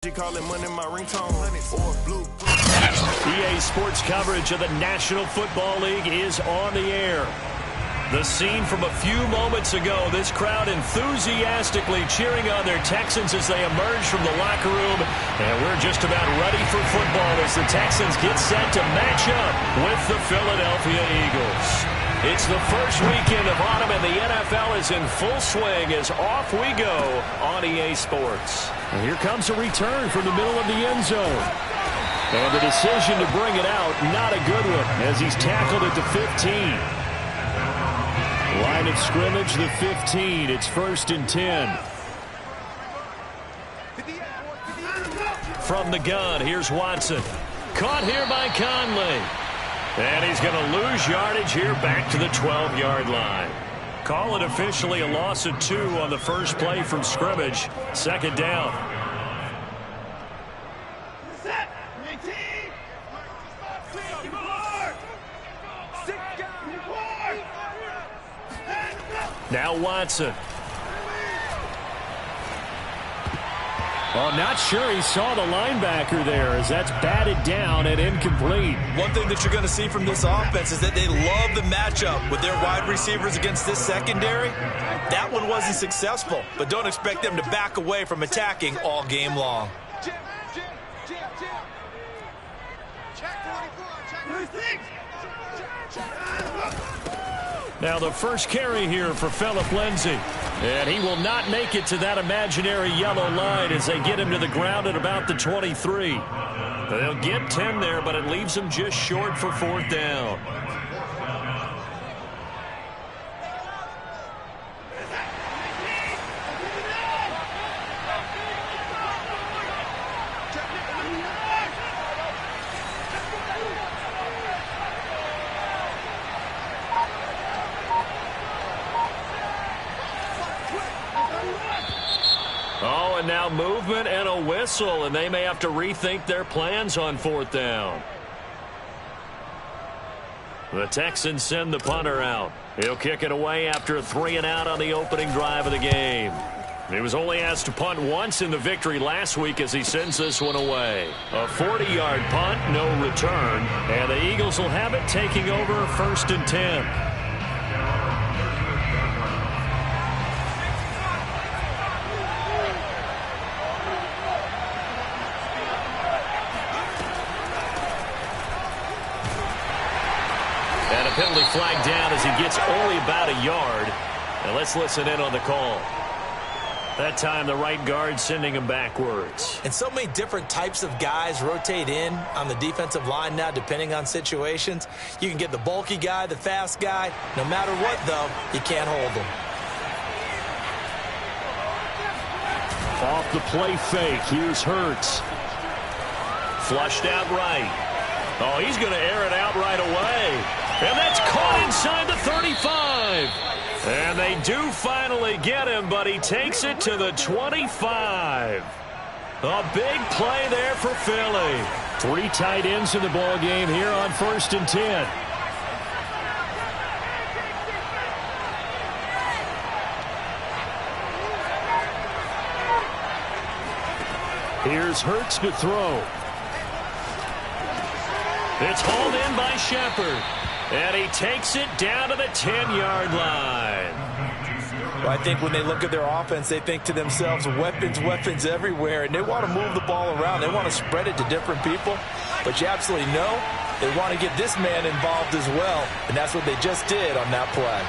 Call it money in my ringtone or blue. EA Sports coverage of the National Football League is on the air. The scene from a few moments ago, this crowd enthusiastically cheering on their Texans as they emerge from the locker room. And we're just about ready for football as the Texans get set to match up with the Philadelphia Eagles. It's the first weekend of autumn, and the NFL is in full swing as off we go on EA Sports. And here comes a return from the middle of the end zone. And the decision to bring it out, not a good one, as he's tackled at the 15. Line of scrimmage, the 15. It's 1st and 10. From the gun, here's Watson. Caught here by Conley. And he's going to lose yardage here back to the 12-yard line. Call it officially a loss of 2 on the first play from scrimmage. 2nd down. Now Watson. Well, not sure he saw the linebacker there as that's batted down and incomplete. One thing that you're going to see from this offense is that they love the matchup with their wide receivers against this secondary. That one wasn't successful, but don't expect them to back away from attacking all game long. Now the first carry here for Phillip Lindsay. And he will not make it to that imaginary yellow line as they get him to the ground at about the 23. They'll get 10 there, but it leaves them just short for 4th down. And now movement and a whistle, and they may have to rethink their plans on 4th down. The Texans send the punter out. He'll kick it away after a 3-and-out on the opening drive of the game. He was only asked to punt once in the victory last week as he sends this one away. A 40-yard punt, no return, and the Eagles will have it taking over 1st and 10. Penalty flag down as he gets only about a yard. And let's listen in on the call. That time the right guard sending him backwards. And so many different types of guys rotate in on the defensive line now depending on situations. You can get the bulky guy, the fast guy. No matter what, though, you can't hold them. Off the play fake. Here's Hurts. Flushed out right. Oh, he's going to air it out right away. And that's caught inside the 35. And they do finally get him, but he takes it to the 25. A big play there for Philly. 3 tight ends in the ball game here on 1st and 10. Here's Hurts to throw. It's hauled in by Shepard. And he takes it down to the 10-yard line. Well, I think when they look at their offense, they think to themselves, weapons, weapons everywhere. And they want to move the ball around. They want to spread it to different people. But you absolutely know they want to get this man involved as well. And that's what they just did on that play.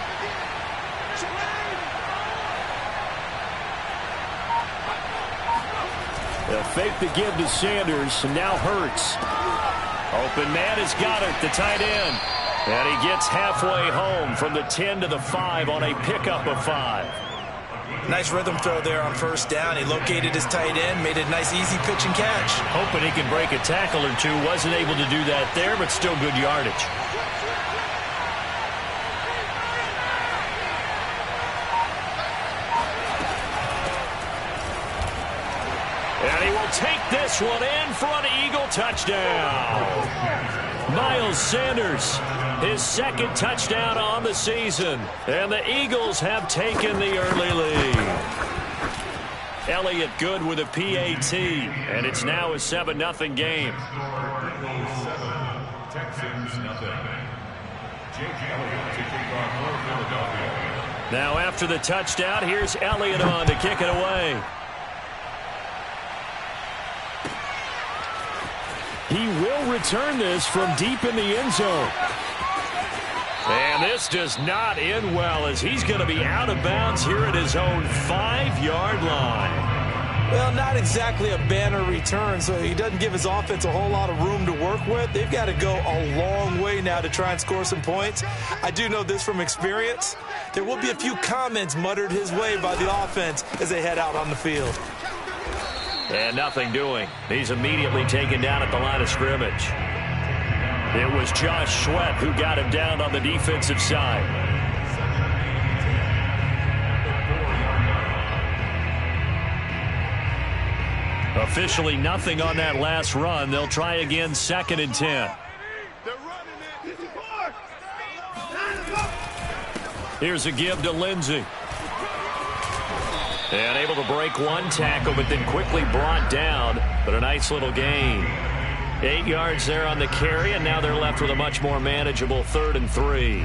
They'll fake the give to Sanders. And now Hurts. Open man has got it, the tight end. And he gets halfway home from the 10 to the 5 on a pickup of 5. Nice rhythm throw there on 1st down. He located his tight end, made a nice easy pitch and catch. Hoping he can break a tackle or two. Wasn't able to do that there, but still good yardage. And he will take this one in for an Eagle touchdown. Miles Sanders, his 2nd touchdown on the season. And the Eagles have taken the early lead. Elliott good with a PAT, and it's now a 7-0 game. Texans nothing. Jake Elliott to kick off for Philadelphia. Now after the touchdown, here's Elliott on to kick it away. He will return this from deep in the end zone. And this does not end well as he's going to be out of bounds here at his own 5-yard line. Well, not exactly a banner return, so he doesn't give his offense a whole lot of room to work with. They've got to go a long way now to try and score some points. I do know this from experience. There will be a few comments muttered his way by the offense as they head out on the field. And nothing doing. He's immediately taken down at the line of scrimmage. It was Josh Sweat who got him down on the defensive side. Officially nothing on that last run. They'll try again 2nd and 10. Here's a give to Lindsey. And able to break one tackle, but then quickly brought down. But a nice little gain. 8 yards there on the carry, and now they're left with a much more manageable 3rd and 3.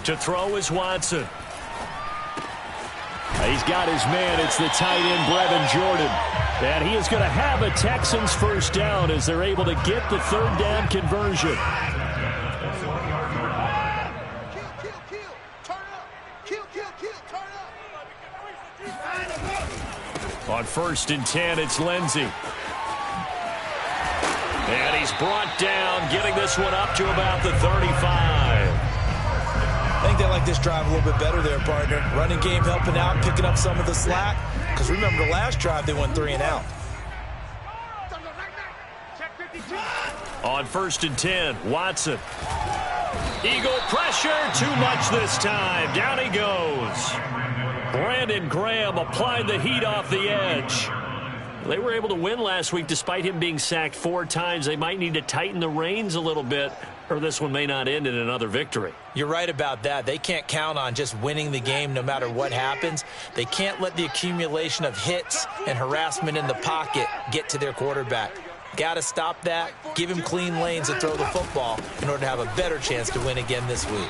To throw is Watson. He's got his man. It's the tight end, Brevin Jordan. And he is going to have a Texans first down as they're able to get the 3rd down conversion. On 1st and 10, it's Lindsey. And he's brought down, getting this one up to about the 35. I think they like this drive a little bit better there, partner. Running game helping out, picking up some of the slack. Because remember, the last drive, they went 3 and out. On 1st and 10, Watson. Eagle pressure, too much this time. Down he goes. Brandon Graham applied the heat off the edge. They were able to win last week despite him being sacked 4 times. They might need to tighten the reins a little bit, or this one may not end in another victory. You're right about that. They can't count on just winning the game no matter what happens. They can't let the accumulation of hits and harassment in the pocket get to their quarterback. Got to stop that, give him clean lanes to throw the football in order to have a better chance to win again this week.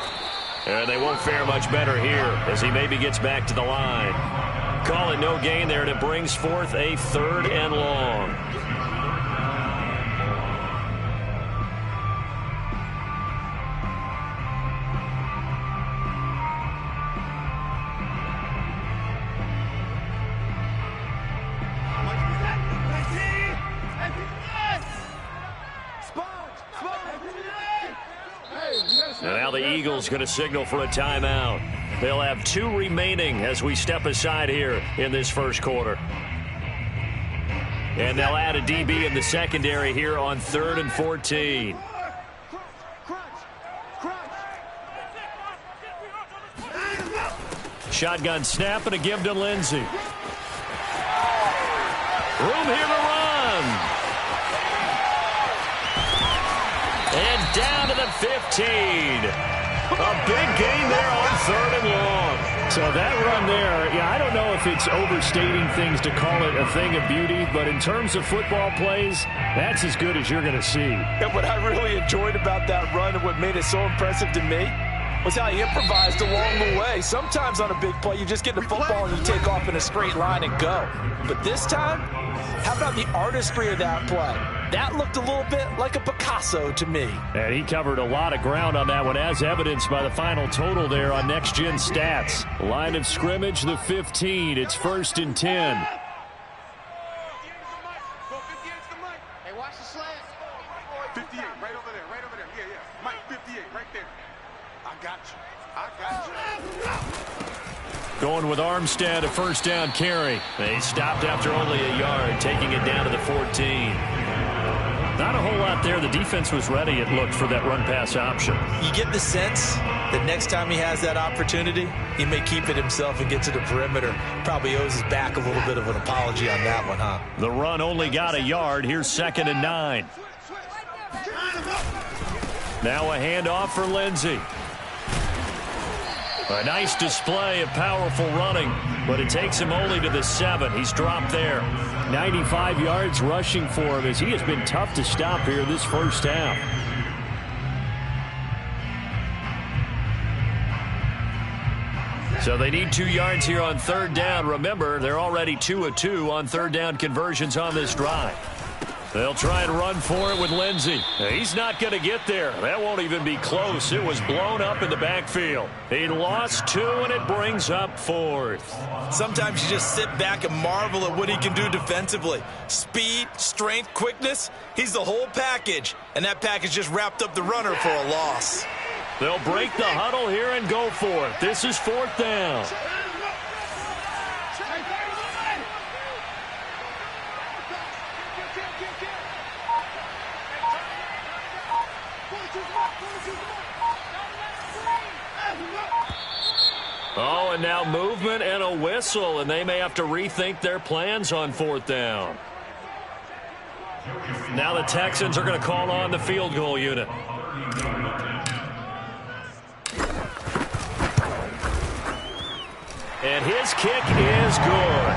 And they won't fare much better here as he maybe gets back to the line. Call it no gain there, and it brings forth a 3rd and long. And now the Eagles going to signal for a timeout. They'll have 2 remaining as we step aside here in this first quarter. And they'll add a DB in the secondary here on 3rd and 14. Shotgun snap and a give to Lindsey. Room here to run. And down to the 15. A big gain there on 3rd and long. So that run there, I don't know if it's overstating things to call it a thing of beauty, but in terms of football plays, that's as good as you're going to see. And what I really enjoyed about that run and what made it so impressive to me was how he improvised along the way. Sometimes on a big play, you just get the football and you take off in a straight line and go. But this time, how about the artistry of that play? That looked a little bit like a Picasso to me. And he covered a lot of ground on that one, as evidenced by the final total there on Next Gen Stats. Line of scrimmage, the 15. It's 1st and 10. Hey, watch the slant. 58, right over there, right over there. Yeah, yeah. Mike, 58, right there. I got you. Going with Armstead, a 1st down carry. They stopped after only a yard, taking it down to the 14. Not a whole lot there. The defense was ready, it looked, for that run-pass option. You get the sense that next time he has that opportunity, he may keep it himself and get to the perimeter. Probably owes his back a little bit of an apology on that one, huh? The run only got a yard. Here's 2nd and 9. Now a handoff for Lindsey. A nice display of powerful running, but it takes him only to the 7. He's dropped there. 95 yards rushing for him as he has been tough to stop here this first half. So they need 2 yards here on 3rd down. Remember, they're already 2 of 2 on 3rd down conversions on this drive. They'll try and run for it with Lindsey. He's not going to get there. That won't even be close. It was blown up in the backfield. He lost 2, and it brings up 4th. Sometimes you just sit back and marvel at what he can do defensively. Speed, strength, quickness. He's the whole package, and that package just wrapped up the runner for a loss. They'll break the huddle here and go for it. This is 4th down. Oh, and now movement and a whistle, and they may have to rethink their plans on 4th down. Now the Texans are going to call on the field goal unit. And his kick is good.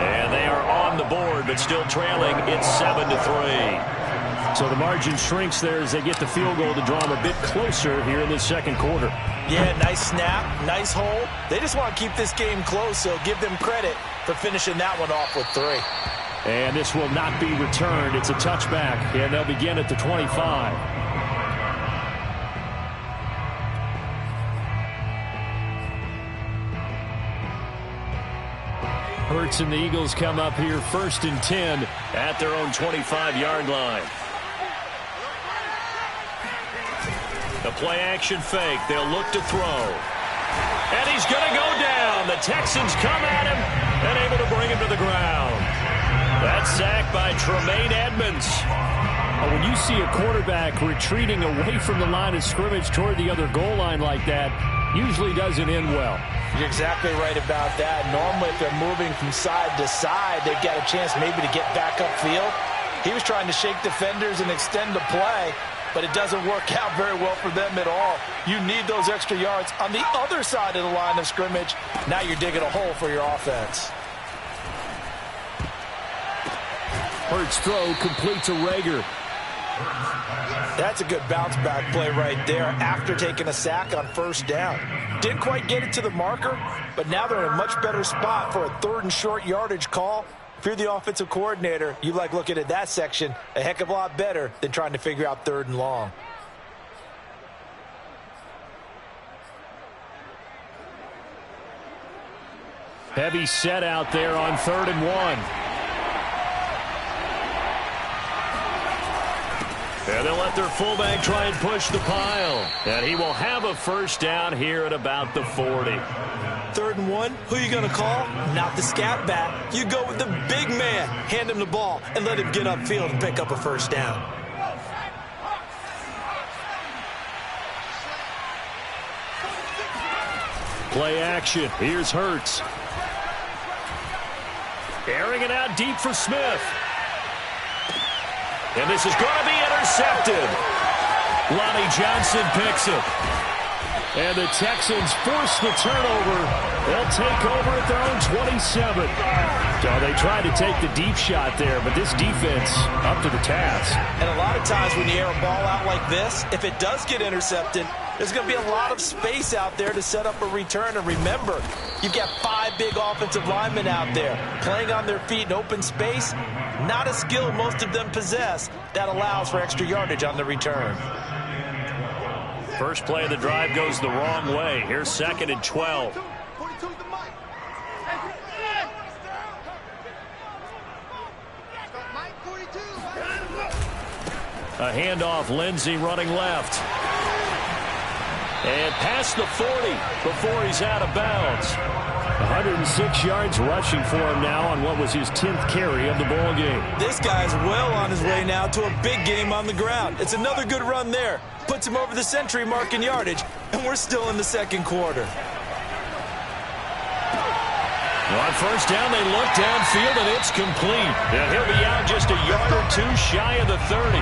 And they are on the board, but still trailing. It's 7-3. So the margin shrinks there as they get the field goal to draw them a bit closer here in the 2nd quarter. Yeah, nice snap, nice hold. They just want to keep this game close, so give them credit for finishing that one off with 3. And this will not be returned. It's a touchback, and they'll begin at the 25. Hurts and the Eagles come up here 1st and 10 at their own 25-yard line. The play-action fake. They'll look to throw. And he's going to go down. The Texans come at him and able to bring him to the ground. That's sacked by Tremaine Edmonds. When you see a quarterback retreating away from the line of scrimmage toward the other goal line like that, usually doesn't end well. You're exactly right about that. Normally, if they're moving from side to side, they've got a chance maybe to get back upfield. He was trying to shake defenders and extend the play, but it doesn't work out very well for them at all. You need those extra yards on the other side of the line of scrimmage. Now you're digging a hole for your offense. Hurts throw complete to Reagor. That's a good bounce-back play right there after taking a sack on 1st down. Didn't quite get it to the marker, but now they're in a much better spot for a 3rd and short yardage call. If you're the offensive coordinator, you like looking at that section a heck of a lot better than trying to figure out 3rd and long. Heavy set out there on 3rd and 1. And they'll let their fullback try and push the pile. And he will have a 1st down here at about the 40. 3rd and 1, who are you going to call? Not the scat back. You go with the big man. Hand him the ball and let him get upfield and pick up a 1st down. Play action. Here's Hurts. Airing it out deep for Smith. And this is going to be intercepted. Lonnie Johnson picks it. And the Texans force the turnover. They'll take over at their own 27. So they tried to take the deep shot there, but this defense up to the task. And a lot of times when you air a ball out like this, if it does get intercepted, there's going to be a lot of space out there to set up a return. And remember, you've got 5 big offensive linemen out there playing on their feet in open space. Not a skill most of them possess that allows for extra yardage on the return. First play of the drive goes the wrong way. Here's 2nd and 12. A handoff, Lindsey running left. And past the 40 before he's out of bounds. 106 yards rushing for him now on what was his 10th carry of the ball game. This guy's well on his way now to a big game on the ground. It's another good run there. Puts him over the century mark in yardage, and we're still in the second quarter. On first down, they look downfield, and it's complete. And he'll be out just a yard or two shy of the 30.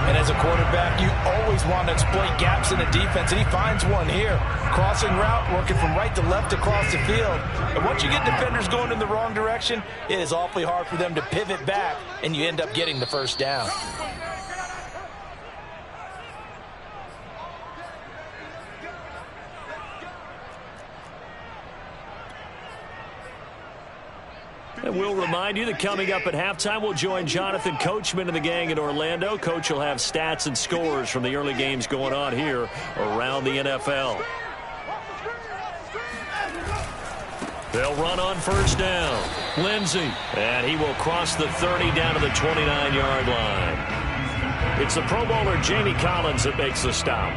And as a quarterback, you always want to exploit gaps in the defense, and he finds one here. Crossing route, working from right to left across the field. And once you get defenders going in the wrong direction, it is awfully hard for them to pivot back, and you end up getting the first down. And we'll remind you that coming up at halftime, we'll join Jonathan Coachman and the gang in Orlando. Coach will have stats and scores from the early games going on here around the NFL. They'll run on first down. Lindsey, and he will cross the 30 down to the 29-yard line. It's the Pro Bowler Jamie Collins that makes the stop.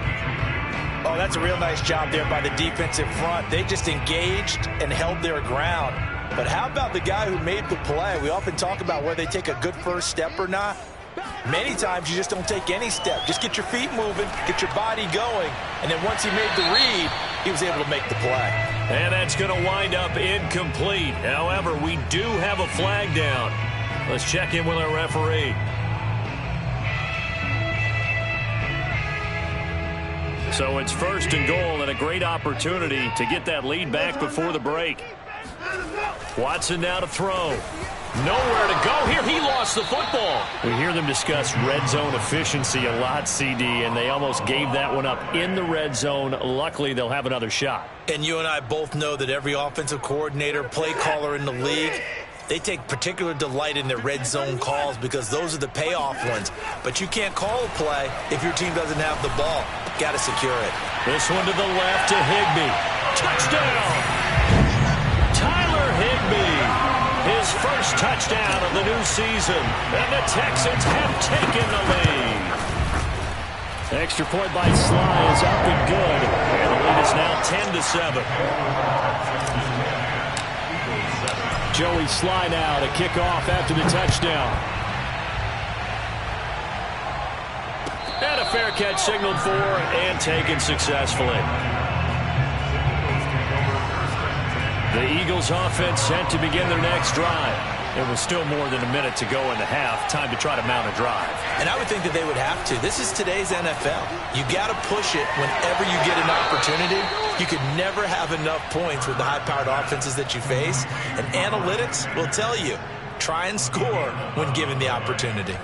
Oh, that's a real nice job there by the defensive front. They just engaged and held their ground. But how about the guy who made the play? We often talk about whether they take a good first step or not. Many times you just don't take any step. Just get your feet moving, get your body going, and then once he made the read, he was able to make the play. And that's going to wind up incomplete. However, we do have a flag down. Let's check in with our referee. So it's first and goal, and a great opportunity to get that lead back before the break. Watson now to throw. Nowhere to go here. He lost the football. We hear them discuss red zone efficiency a lot, CD, and they almost gave that one up in the red zone. Luckily, they'll have another shot. And you and I both know that every offensive coordinator, play caller in the league, they take particular delight in their red zone calls because those are the payoff ones. But you can't call a play if your team doesn't have the ball. Got to secure it. This one to the left to Higbee. Touchdown! Higbee, his first touchdown of the new season, and the Texans have taken the lead. Extra point by Sly is up and good, and the lead is now 10-7. Joey Sly now to kick off after the touchdown. And a fair catch signaled for and taken successfully. The Eagles offense set to begin their next drive. It was still more than a minute to go in the half. Time to try to mount a drive. And I would think that they would have to. This is today's NFL. You got to push it whenever you get an opportunity. You could never have enough points with the high-powered offenses that you face. And analytics will tell you, try and score when given the opportunity.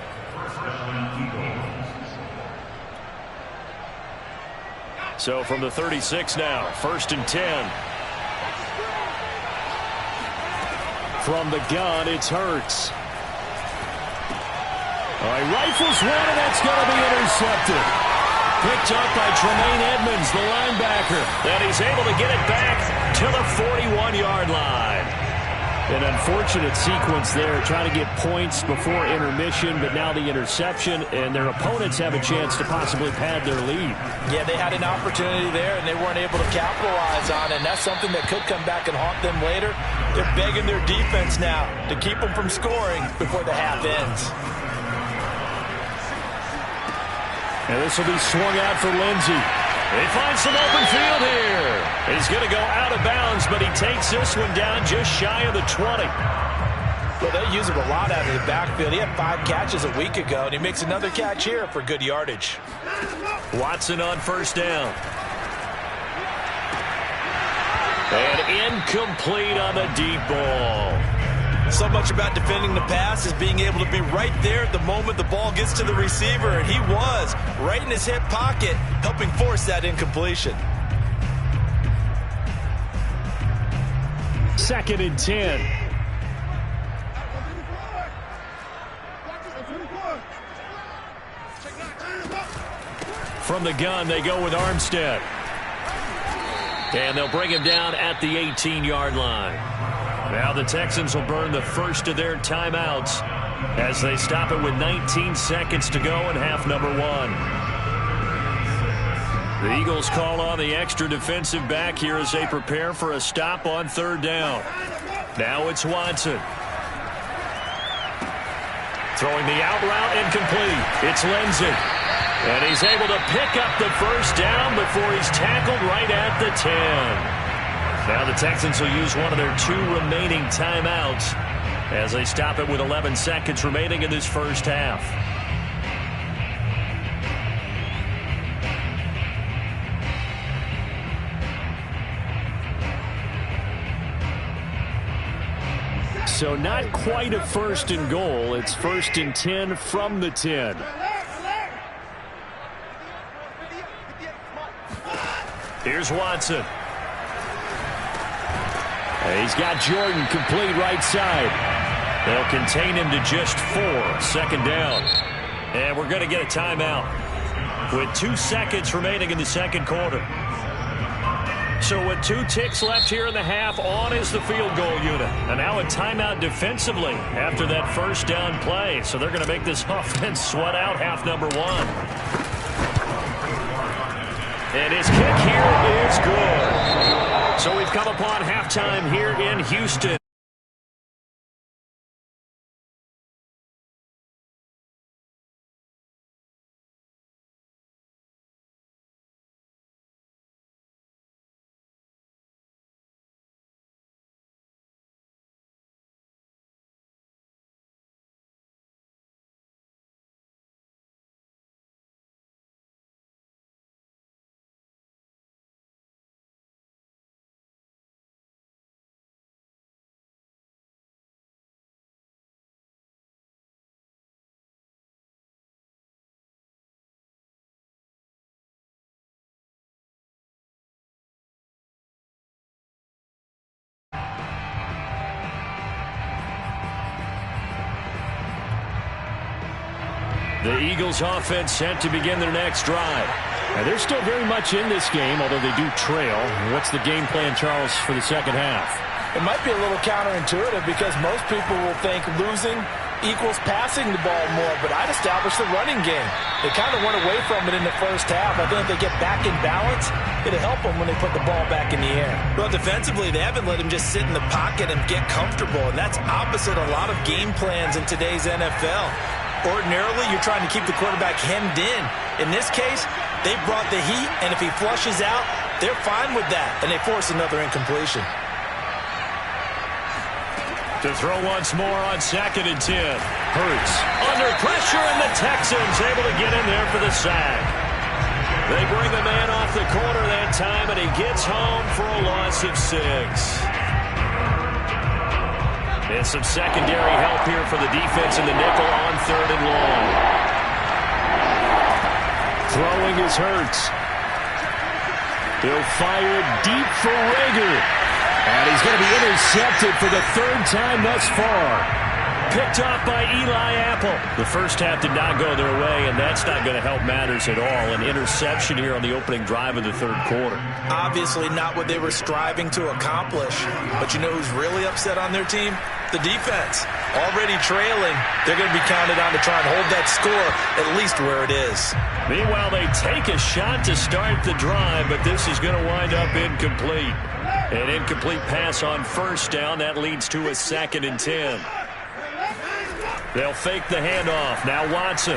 So from the 36 now, first and 10. From the gun, it's Hurts. All right, rifles one, and that's going to be intercepted. Picked up by Tremaine Edmonds, the linebacker. And he's able to get it back to the 41-yard line. An unfortunate sequence there, trying to get points before intermission, but now the interception, and their opponents have a chance to possibly pad their lead. Yeah, they had an opportunity there, and they weren't able to capitalize on it, and that's something that could come back and haunt them later. They're begging their defense now to keep them from scoring before the half ends. And this will be swung out for Lindsey. He finds some open field here. He's going to go out of bounds, but he takes this one down just shy of the 20. Well, they use him a lot out of the backfield. He had 5 catches a week ago, and he makes another catch here for good yardage. Watson on first down. And incomplete on the deep ball. So much about defending the pass is being able to be right there at the moment the ball gets to the receiver, and he was right in his hip pocket, helping force that incompletion. Second and 10. From the gun, they go with Armstead. And they'll bring him down at the 18-yard line. Now the Texans will burn the first of their timeouts as they stop it with 19 seconds to go in half number 1. The Eagles call on the extra defensive back here as they prepare for a stop on third down. Now it's Watson. Throwing the out route incomplete. It's Lindsey. And he's able to pick up the first down before he's tackled right at the 10. Now the Texans will use one of their 2 remaining timeouts as they stop it with 11 seconds remaining in this first half. So not quite a first and goal. It's first and 10 from the 10. Here's Watson. He's got Jordan complete right side. They'll contain him to just 4. Second down. And we're going to get a timeout with 2 seconds remaining in the second quarter. So with 2 ticks left here in the half, on is the field goal unit. And now a timeout defensively after that first down play. So they're going to make this offense sweat out half number 1. And his kick here is good. So we've come upon halftime here in Houston. The Eagles offense set to begin their next drive. Now they're still very much in this game, although they do trail. What's the game plan, Charles, for the second half? It might be a little counterintuitive because most people will think losing equals passing the ball more, but I'd establish the running game. They kind of went away from it in the first half. I think if they get back in balance, it'll help them when they put the ball back in the air. Well, defensively, they haven't let him just sit in the pocket and get comfortable, and that's opposite a lot of game plans in today's NFL. Ordinarily, you're trying to keep the quarterback hemmed in. In this case, they brought the heat, and if he flushes out, they're fine with that, and they force another incompletion. To throw once more on 2nd and 10. Hurts under pressure, and the Texans able to get in there for the sack. They bring a man off the corner that time, and he gets home for a loss of 6. And some secondary help here for the defense in the nickel on 3rd and long. Throwing is Hurts. He'll fire deep for Rager. And he's going to be intercepted for the 3rd time thus far. Picked off by Eli Apple. The first half did not go their way, and that's not going to help matters at all. An interception here on the opening drive of the 3rd quarter. Obviously not what they were striving to accomplish. But you know who's really upset on their team? The defense. Already trailing, they're going to be counted on to try and hold that score at least where it is. Meanwhile, they take a shot to start the drive, but this is going to wind up incomplete. An incomplete pass on 1st down. That leads to a 2nd and 10. They'll fake the handoff. Now Watson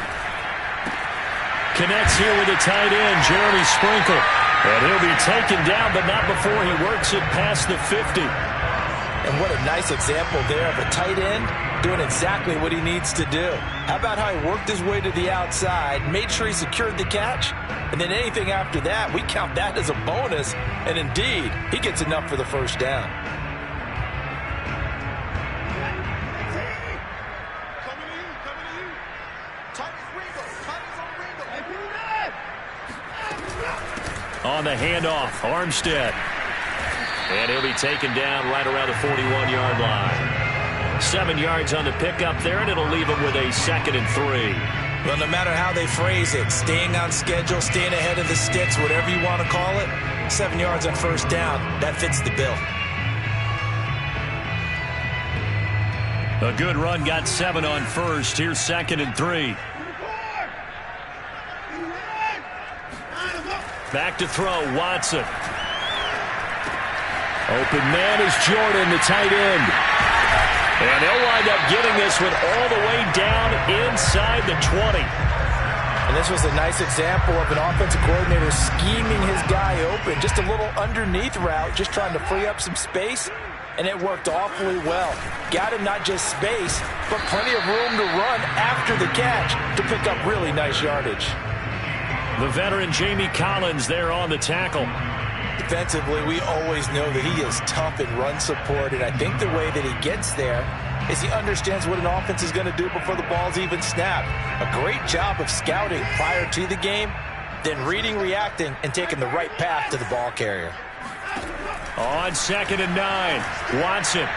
connects here with the tight end, Jeremy Sprinkle. And he'll be taken down, but not before he works it past the 50. And what a nice example there of a tight end doing exactly what he needs to do. How about how he worked his way to the outside, made sure he secured the catch, and then anything after that, we count that as a bonus. And indeed, he gets enough for the 1st down. On the handoff, Armstead. And he'll be taken down right around the 41-yard line. 7 yards on the pickup there, and it'll leave him with a 2nd and 3. Well, no matter how they phrase it, staying on schedule, staying ahead of the sticks, whatever you want to call it, 7 yards on 1st down, that fits the bill. A good run, got 7 on 1st. Here's 2nd and 3. Back to throw, Watson. Open man is Jordan, the tight end. And they'll wind up getting this one all the way down inside the 20. And this was a nice example of an offensive coordinator scheming his guy open. Just a little underneath route, just trying to free up some space. And it worked awfully well. Got him not just space, but plenty of room to run after the catch to pick up really nice yardage. The veteran Jamie Collins there on the tackle. Defensively, we always know that he is tough in run support, and I think the way that he gets there is he understands what an offense is going to do before the ball's even snapped. A great job of scouting prior to the game, then reading, reacting, and taking the right path to the ball carrier. On 2nd and 9, Watson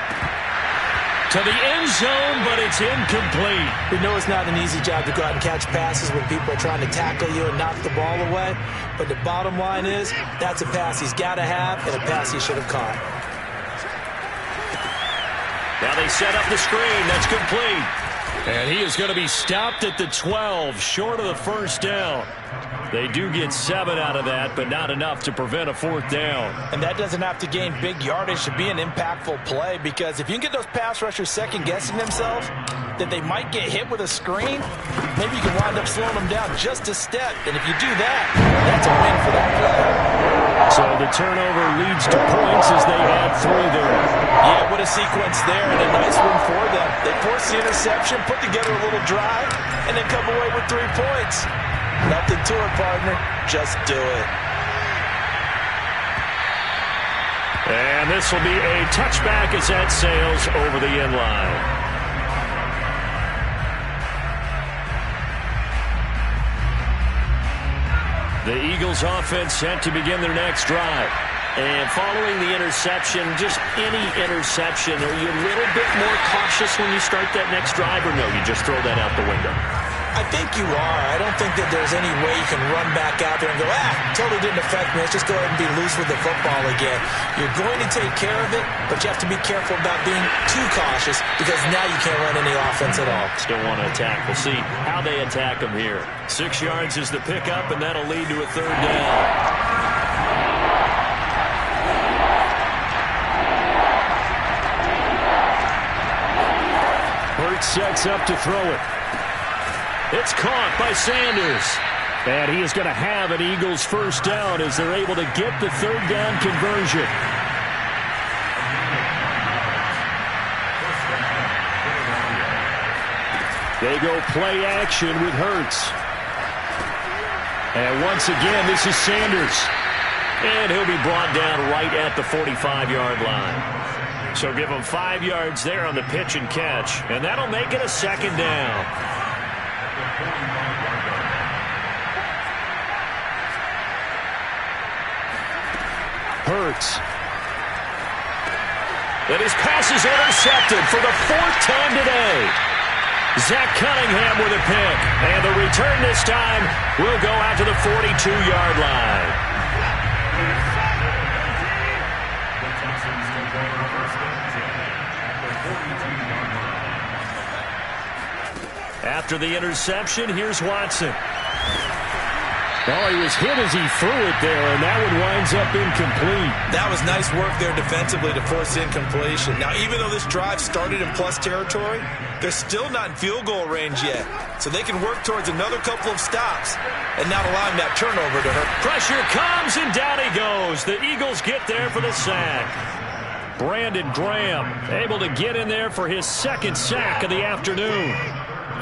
to the end zone, but it's incomplete. We know it's not an easy job to go out and catch passes when people are trying to tackle you and knock the ball away. But the bottom line is, that's a pass he's got to have and a pass he should have caught. Now they set up the screen. That's complete. And he is going to be stopped at the 12, short of the first down. They do get 7 out of that, but not enough to prevent a 4th down. And that doesn't have to gain big yardage to be an impactful play, because if you can get those pass rushers second-guessing themselves that they might get hit with a screen, maybe you can wind up slowing them down just a step. And if you do that, that's a win for that play. So the turnover leads to points as they add 3 there. Yeah, what a sequence there, and a nice one for them. They force the interception, put together a little drive, and then come away with 3 points. Nothing to it, partner. Just do it. And this will be a touchback as that sails over the end line. The Eagles offense set to begin their next drive. And following the interception, just any interception, are you a little bit more cautious when you start that next drive, or no, you just throw that out the window? I think you are. I don't think that there's any way you can run back out there and go, totally didn't affect me. Let's just go ahead and be loose with the football again. You're going to take care of it, but you have to be careful about being too cautious, because now you can't run any offense at all. Still want to attack. We'll see how they attack them here. 6 yards is the pickup, and that'll lead to a 3rd down. Hurts sets up to throw it. It's caught by Sanders. And he is going to have an Eagles 1st down as they're able to get the 3rd down conversion. They go play action with Hurts. And once again, this is Sanders. And he'll be brought down right at the 45-yard line. So give him 5 yards there on the pitch and catch. And that'll make it a 2nd down. Hurts. And his pass is intercepted for the 4th time today. Zach Cunningham with a pick. And the return this time will go out to the 42-yard line. After the interception, here's Watson. Oh, he was hit as he threw it there, and that one winds up incomplete. That was nice work there defensively to force incompletion. Now, even though this drive started in plus territory, they're still not in field goal range yet. So they can work towards another couple of stops and not allowing that turnover to hurt. Pressure comes, and down he goes. The Eagles get there for the sack. Brandon Graham able to get in there for his 2nd sack of the afternoon.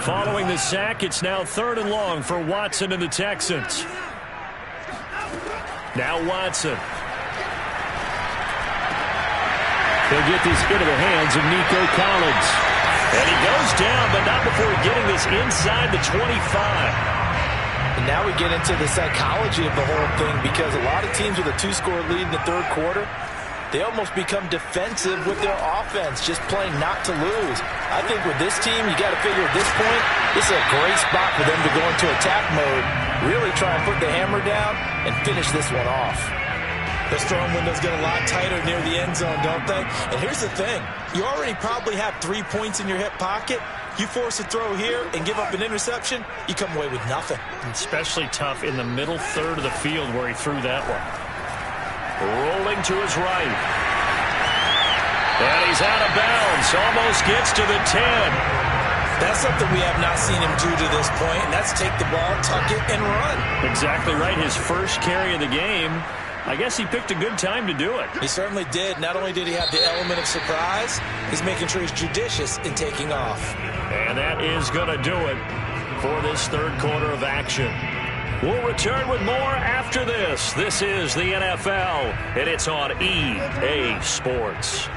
Following the sack, it's now 3rd and long for Watson and the Texans. Now Watson. He'll get this into the hands of Nico Collins. And he goes down, but not before getting this inside the 25. And now we get into the psychology of the whole thing, because a lot of teams with a 2-score lead in the 3rd quarter, they almost become defensive with their offense, just playing not to lose. I think with this team, you got to figure at this point, this is a great spot for them to go into attack mode, really try and put the hammer down and finish this one off. Those throwing windows get a lot tighter near the end zone, don't they? And here's the thing. You already probably have 3 points in your hip pocket. You force a throw here and give up an interception, you come away with nothing. Especially tough in the middle third of the field where he threw that one. Rolling to his right. And he's out of bounds. Almost gets to the 10. That's something we have not seen him do to this point, and that's take the ball, tuck it, and run. Exactly right. His first carry of the game. I guess he picked a good time to do it. He certainly did. Not only did he have the element of surprise, he's making sure he's judicious in taking off. And that is going to do it for this third quarter of action. We'll return with more after this. This is the NFL, and it's on EA Sports.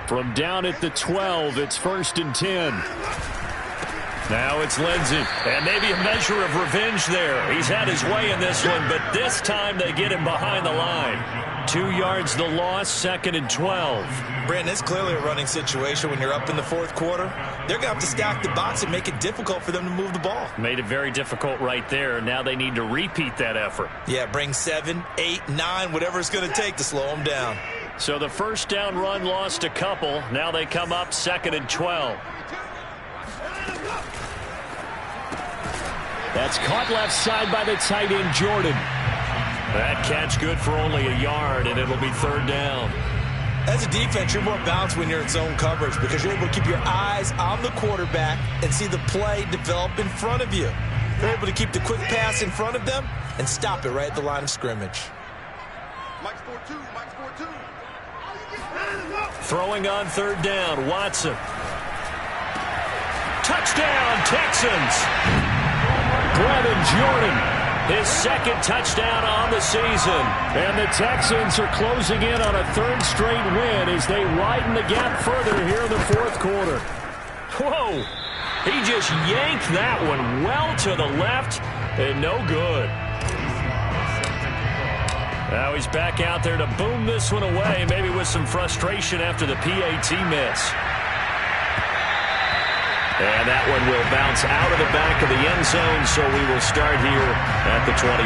From down at the 12, it's 1st and 10. Now it's Lindsey, and maybe a measure of revenge there. He's had his way in this one, but this time they get him behind the line. 2 yards the loss, 2nd and 12. Brandon, it's clearly a running situation when you're up in the fourth quarter. They're going to have to stack the box and make it difficult for them to move the ball. Made it very difficult right there. Now they need to repeat that effort. Yeah, bring 7, 8, 9, whatever it's going to take to slow them down. So the first down run lost a couple. Now they come up 2nd and 12. That's caught left side by the tight end, Jordan. That catch good for only a yard, and it'll be 3rd down. As a defense, you're more balanced when you're in zone coverage because you're able to keep your eyes on the quarterback and see the play develop in front of you. You're able to keep the quick pass in front of them and stop it right at the line of scrimmage. Mike scored 2. Mike scored 2. Throwing on 3rd down, Watson. Touchdown, Texans! Brevin Jordan, his 2nd touchdown on the season. And the Texans are closing in on a 3rd straight win as they widen the gap further here in the 4th quarter. Whoa! He just yanked that one well to the left and no good. Now he's back out there to boom this one away, maybe with some frustration after the PAT miss. And that one will bounce out of the back of the end zone, so we will start here at the 25.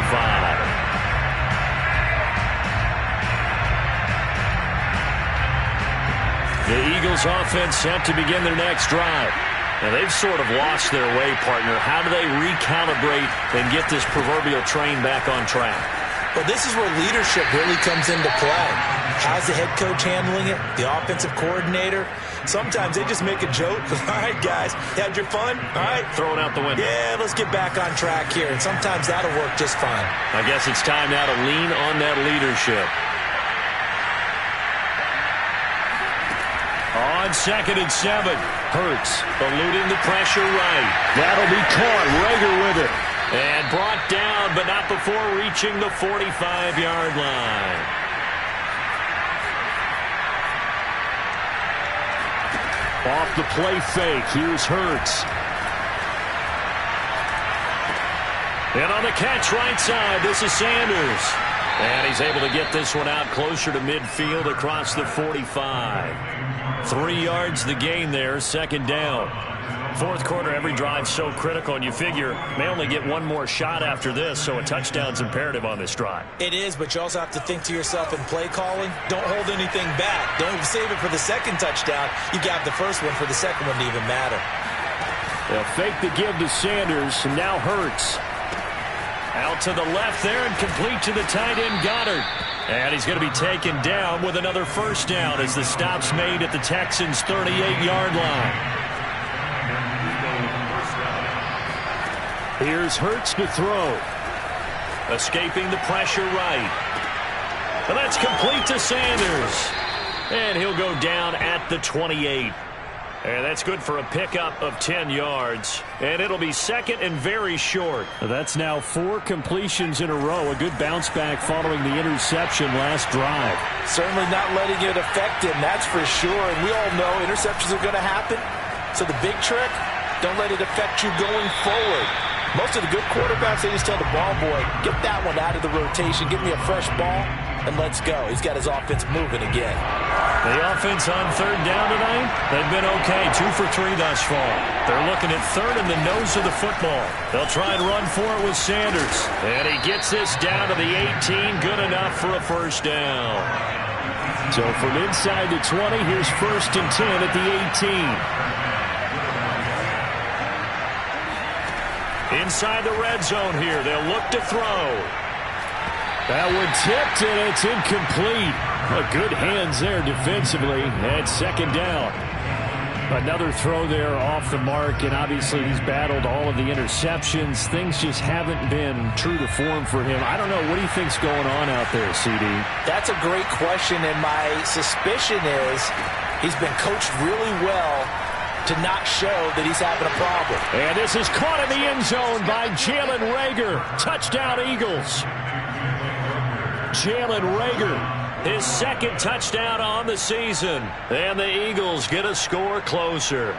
The Eagles offense set to begin their next drive. Now they've sort of lost their way, partner. How do they recalibrate and get this proverbial train back on track? Well, this is where leadership really comes into play. How's the head coach handling it? The offensive coordinator? Sometimes they just make a joke. All right, guys, had your fun? All right. Throw it out the window. Yeah, let's get back on track here. And sometimes that'll work just fine. I guess it's time now to lean on that leadership. On 2nd and 7, Hurts eluding the pressure right. That'll be caught. Rager with it. And brought down, but not before reaching the 45-yard line. Off the play fake, here's Hurts. And on the catch right side, this is Sanders. And he's able to get this one out closer to midfield across the 45. 3 yards the gain there, 2nd down. 4th quarter, every drive so critical, and you figure may only get one more shot after this, so a touchdown's imperative on this drive. It is, but you also have to think to yourself in play calling, don't hold anything back. Don't save it for the 2nd touchdown. You got the first one for the 2nd one to even matter. They'll fake the give to Sanders, and now Hurts. Out to the left there and complete to the tight end, Goddard. And he's going to be taken down with another 1st down as the stop's made at the Texans' 38-yard line. Here's Hurts to throw. Escaping the pressure right. And that's complete to Sanders. And he'll go down at the 28. And that's good for a pickup of 10 yards. And it'll be 2nd and very short. That's now 4 completions in a row. A good bounce back following the interception last drive. Certainly not letting it affect him, that's for sure. And we all know interceptions are going to happen. So the big trick, don't let it affect you going forward. Most of the good quarterbacks, they just tell the ball boy, get that one out of the rotation, give me a fresh ball, and let's go. He's got his offense moving again. The offense on 3rd down tonight, they've been okay, 2 for 3 thus far. They're looking at 3rd in the nose of the football. They'll try and run for it with Sanders. And he gets this down to the 18, good enough for a 1st down. So from inside the 20, here's 1st and 10 at the 18. Inside the red zone here. They'll look to throw. That one tipped, and it's incomplete. Good hands there defensively. And second down. Another throw there off the mark, and obviously he's battled all of the interceptions. Things just haven't been true to form for him. I don't know. What do you think's going on out there, CD? That's a great question, and my suspicion is he's been coached really well to not show that he's having a problem. And this is caught in the end zone by Jalen Reagor. Touchdown, Eagles. Jalen Reagor, his second touchdown on the season. And the Eagles get a score closer.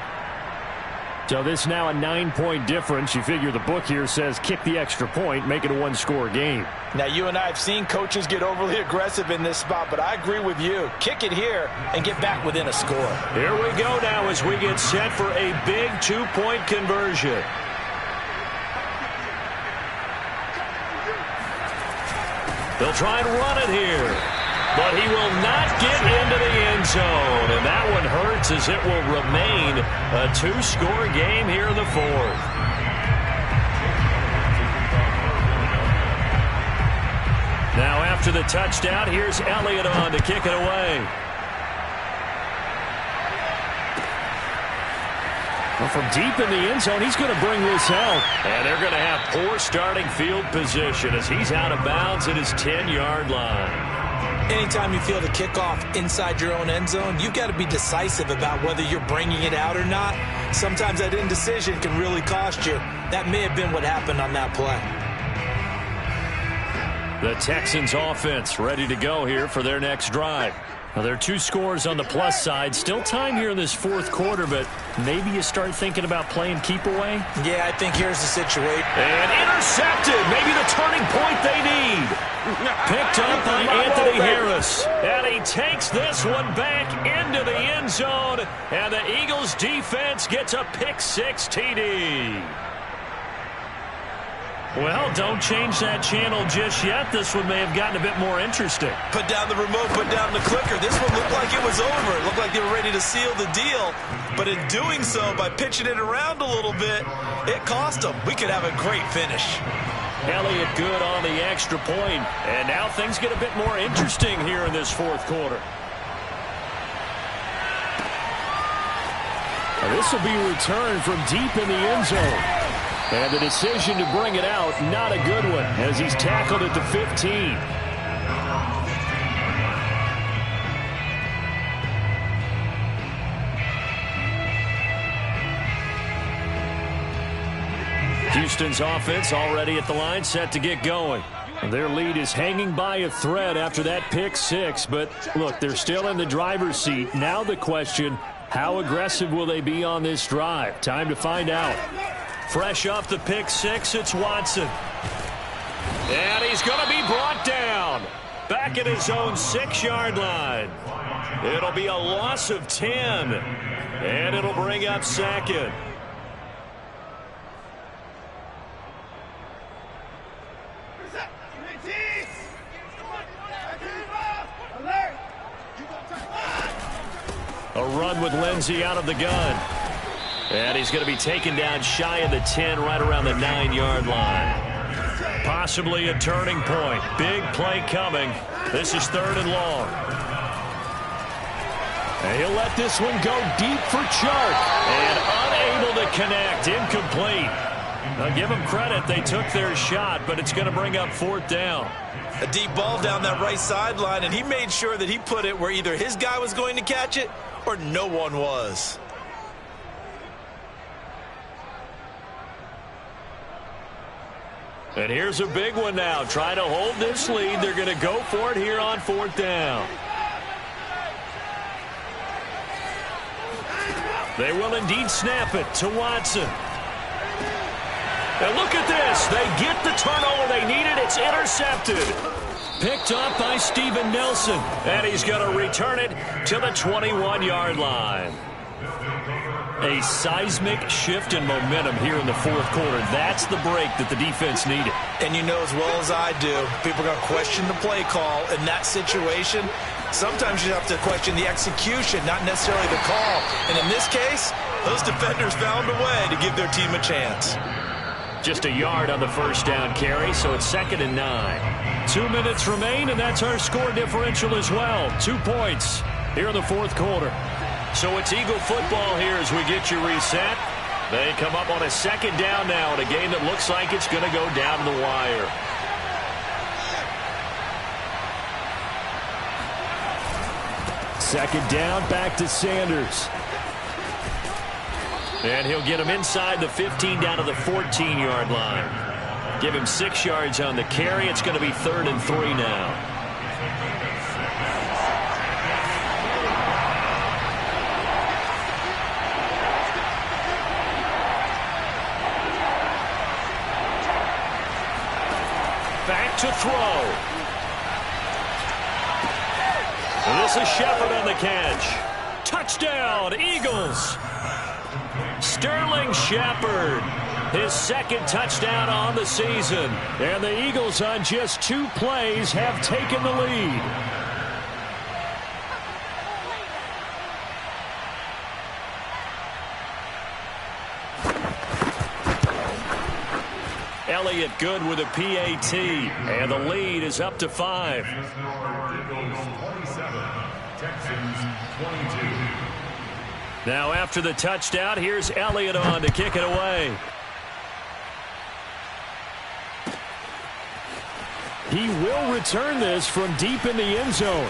So this now a 9-point difference. You figure the book here says kick the extra point, make it a one-score game. Now, you and I have seen coaches get overly aggressive in this spot, but I agree with you. Kick it here and get back within a score. Here we go now as we get set for a big 2-point conversion. They'll try and run it here, but he will not get into the end zone, and that one hurts as it will remain a 2-score game here in the fourth. Now after the touchdown, here's Elliott on to kick it away. Well, from deep in the end zone, he's going to bring this out. And they're going to have poor starting field position as he's out of bounds at his 10-yard line. Anytime you feel the kickoff inside your own end zone, you've got to be decisive about whether you're bringing it out or not. Sometimes that indecision can really cost you. That may have been what happened on that play. The Texans offense ready to go here for their next drive. Now, there are 2 scores on the plus side. Still time here in this fourth quarter, but maybe you start thinking about playing keep away? Yeah, I think here's the situation. And intercepted. Maybe the turning point they need. Picked up by Anthony Harris. And he takes this one back into the end zone. And the Eagles defense gets a pick-6 TD. Well, don't change that channel just yet. This one may have gotten a bit more interesting. Put down the remote, put down the clicker. This one looked like it was over. It looked like they were ready to seal the deal. But in doing so, by pitching it around a little bit, it cost them. We could have a great finish. Elliott good on the extra point. And now things get a bit more interesting here in this fourth quarter. Now, this will be returned from deep in the end zone. And the decision to bring it out, not a good one, as he's tackled at the 15. Houston's offense already at the line, set to get going. Their lead is hanging by a thread after that pick-6, but look, they're still in the driver's seat. Now the question, how aggressive will they be on this drive? Time to find out. Fresh off the pick-6, it's Watson. And he's going to be brought down. Back at his own 6-yard line. It'll be a loss of 10. And it'll bring up second. A run with Lindsey out of the gun. And he's going to be taken down shy of the 10, right around the 9-yard line. Possibly a turning point. Big play coming. This is 3rd and long. And he'll let this one go deep for Chark. And unable to connect. Incomplete. Now give them credit. They took their shot, but it's going to bring up 4th down. A deep ball down that right sideline, and he made sure that he put it where either his guy was going to catch it or no one was. And here's a big one now. Trying to hold this lead. They're going to go for it here on 4th down. They will indeed snap it to Watson. And look at this. They get the turnover they needed. It's intercepted. Picked up by Steven Nelson. And he's going to return it to the 21-yard line. A seismic shift in momentum here in the fourth quarter. That's the break that the defense needed. And you know as well as I do, people are going to question the play call in that situation. Sometimes you have to question the execution, not necessarily the call. And in this case, those defenders found a way to give their team a chance. Just a yard on the first down carry, so it's 2nd and 9. 2 minutes remain, and that's our score differential as well. 2 points here in the fourth quarter. So it's Eagle football here as we get you reset. They come up on a 2nd down now in a game that looks like it's going to go down the wire. Second down, back to Sanders. And he'll get him inside the 15 down to the 14-yard line. Give him 6 yards on the carry. It's going to be 3rd and 3 now. Back to throw. This is Shepard on the catch. Touchdown, Eagles. Sterling Shepard, his 2nd touchdown on the season. And the Eagles on just 2 plays have taken the lead. Elliott good with a PAT, and the lead is up to 5. Now after the touchdown, here's Elliott on to kick it away. He will return this from deep in the end zone.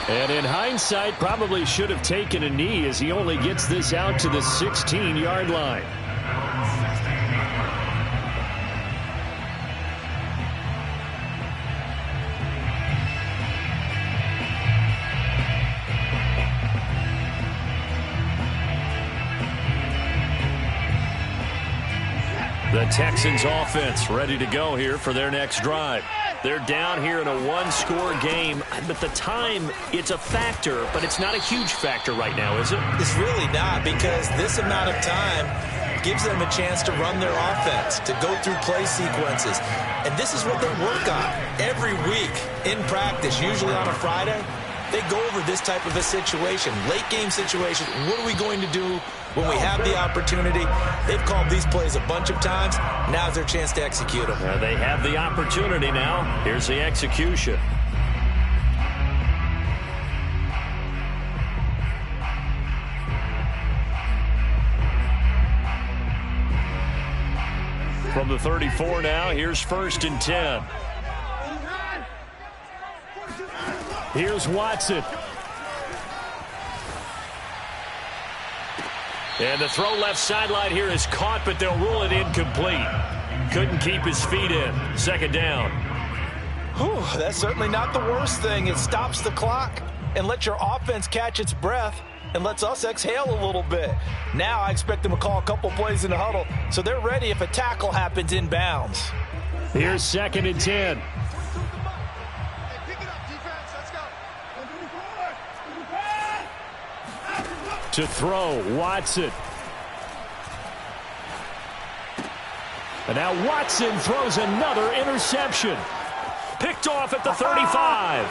And in hindsight, probably should have taken a knee as he only gets this out to the 16-yard line. The Texans offense ready to go here for their next drive. They're down here in a 1-score game, but the time, it's a factor, but it's not a huge factor right now, is it? It's really not, because this amount of time gives them a chance to run their offense, to go through play sequences. And this is what they work on every week in practice, usually on a Friday. They go over this type of a situation, late game situation. What are we going to do when we have the opportunity? They've called these plays a bunch of times. Now's their chance to execute them. They have the opportunity now. Here's the execution. From the 34 now, here's 1st and 10. Here's Watson. And the throw left sideline here is caught, but they'll rule it incomplete. Couldn't keep his feet in. 2nd down. Whew, that's certainly not the worst thing. It stops the clock and lets your offense catch its breath and lets us exhale a little bit. Now I expect them to call a couple plays in the huddle, so they're ready if a tackle happens in bounds. Here's 2nd and 10. To throw, Watson. And now Watson throws another interception. Picked off at the 35.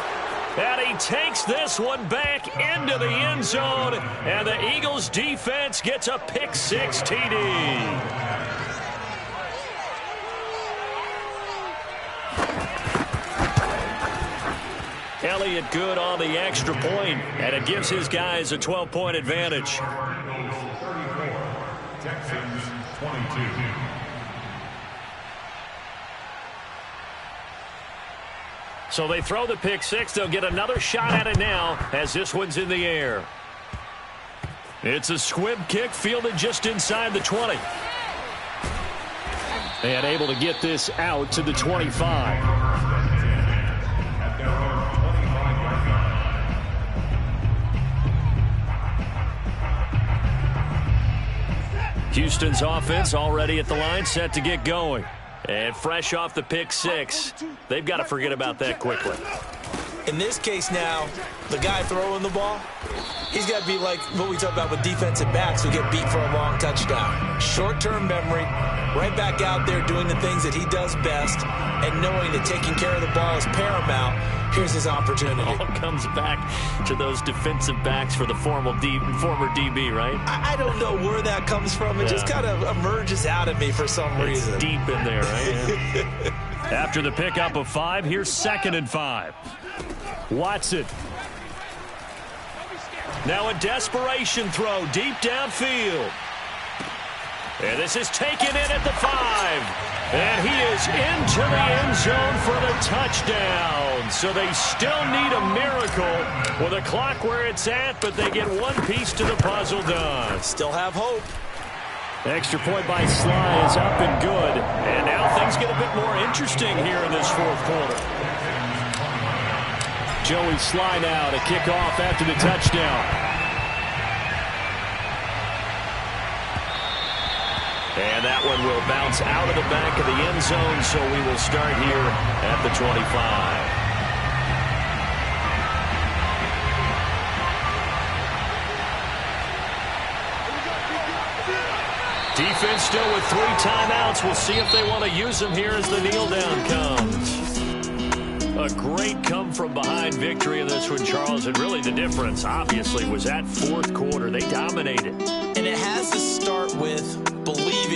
And he takes this one back into the end zone. And the Eagles defense gets a pick-6 TD. Elliott good on the extra point, and it gives his guys a 12-point advantage. Texans 22. So they throw the pick-6. They'll get another shot at it now as this one's in the air. It's a squib kick fielded just inside the 20. And able to get this out to the 25. Houston's offense already at the line, set to get going. And fresh off the pick-6, they've got to forget about that quickly. In this case now, the guy throwing the ball, He's got to be like what we talk about with defensive backs who get beat for a long touchdown. Short-term memory, right back out there doing the things that he does best, and knowing that taking care of the ball is paramount. Here's his opportunity. All comes back to those defensive backs for the former DB, right? I don't know where that comes from. It just kind of emerges out of me for some reason. It's deep in there, right? After the pickup of 5, here's 2nd and 5. Watson. Now a desperation throw deep downfield. And this is taken in at the 5. And he is into the end zone for the touchdown. So they still need a miracle with a clock where it's at, but they get one piece to the puzzle done. Still have hope. Extra point by Sly is up and good. And now things get a bit more interesting here in this 4th quarter. Joey Sly now to kick off after the touchdown. And that one will bounce out of the back of the end zone, so we will start here at the 25. Defense still with 3 timeouts. We'll see if they want to use them here as the kneel down comes. A great come-from-behind victory in this one, Charles, and really the difference, obviously, was that 4th quarter. They dominated. And it has to start with believing